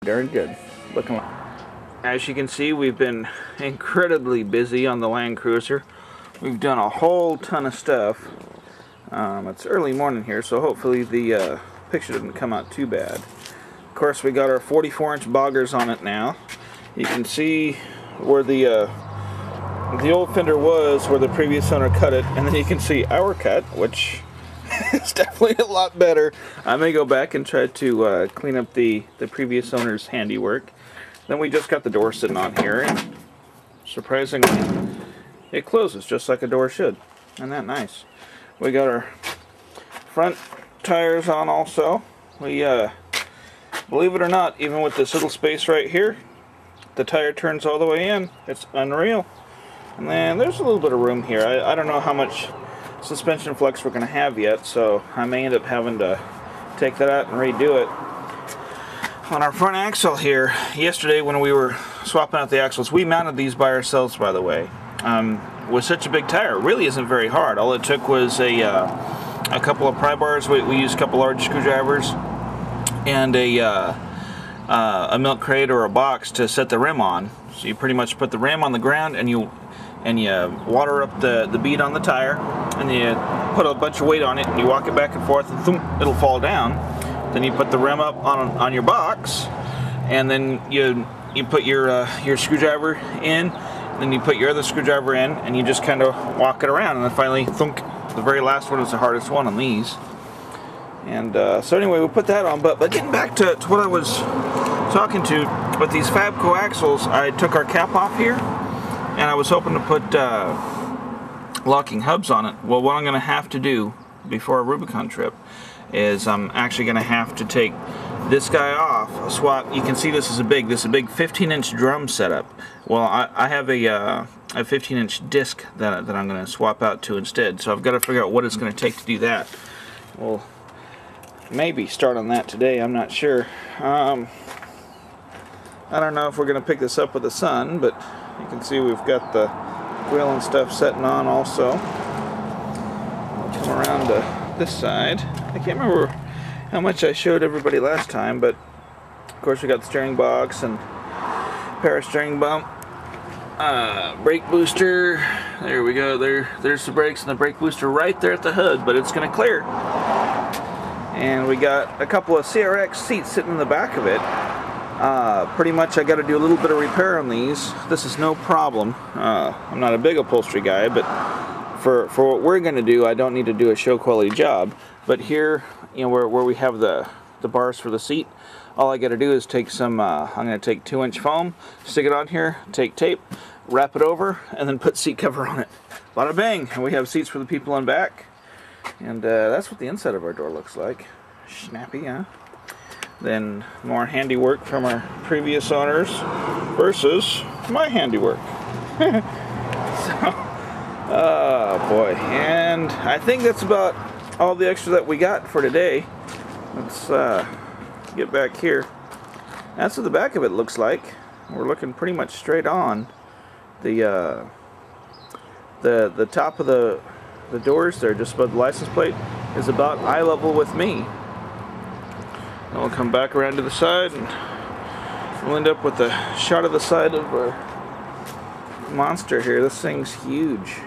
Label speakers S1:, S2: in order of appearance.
S1: darn good. Looking. As you can see, we've been incredibly busy on the Land Cruiser. We've done a whole ton of stuff. It's early morning here, so hopefully the picture didn't come out too bad. Of course, we got our 44-inch boggers on it now. You can see where the old fender was, where the previous owner cut it, and then you can see our cut, which is definitely a lot better. I may go back and try to clean up the previous owner's handiwork. Then we just got the door sitting on here, and surprisingly, it closes just like a door should. Isn't that nice? We got our front tires on also. We, believe it or not, even with this little space right here, the tire turns all the way in. It's unreal. And then there's a little bit of room here. I don't know how much suspension flex we're going to have yet, so I may end up having to take that out and redo it. On our front axle here, yesterday when we were swapping out the axles, we mounted these by ourselves, by the way. With such a big tire, it really isn't very hard. All it took was a couple of pry bars. We used a couple large screwdrivers and a milk crate or a box to set the rim on. So you pretty much put the rim on the ground and you water up the bead on the tire, and you put a bunch of weight on it and you walk it back and forth, and thump, it'll fall down. Then you put the rim up on your box, and then you put your screwdriver in. Then you put your other screwdriver in, and you just kind of walk it around, and then finally, thunk, the very last one is the hardest one on these. And so anyway, we put that on. But getting back to what I was talking to, with these Fabco axles, I took our cap off here, and I was hoping to put locking hubs on it. Well, what I'm going to have to do before a Rubicon trip is I'm actually going to have to take this guy off, swap. You can see this is a big 15-inch drum setup. Well, I have a 15-inch disc that I'm going to swap out to instead. So I've got to figure out what it's going to take to do that. Well, maybe start on that today. I'm not sure. I don't know if we're going to pick this up with the sun, but you can see we've got the grill and stuff setting on also. We'll come around to this side. I can't remember how much I showed everybody last time, but of course we got the steering box and power steering bump, brake booster. There we go. There's the brakes and the brake booster right there at the hood, but it's going to clear. And we got a couple of CRX seats sitting in the back of it. Pretty much I got to do a little bit of repair on these. This is no problem. I'm not a big upholstery guy, but for what we're going to do, I don't need to do a show quality job. But here, you know, where we have the bars for the seat, all I got to do is take some, I'm going to take 2-inch foam, stick it on here, take tape, wrap it over, and then put seat cover on it. Bada bang! And we have seats for the people on back. And that's what the inside of our door looks like. Snappy, huh? Then more handiwork from our previous owners versus my handiwork. So, oh boy. And I think that's about all the extra that we got for today. Let's get back here. That's what the back of it looks like. We're looking pretty much straight on. The top of the doors there, just above the license plate, is about eye level with me. And we'll come back around to the side, and we'll end up with a shot of the side of our monster here. This thing's huge.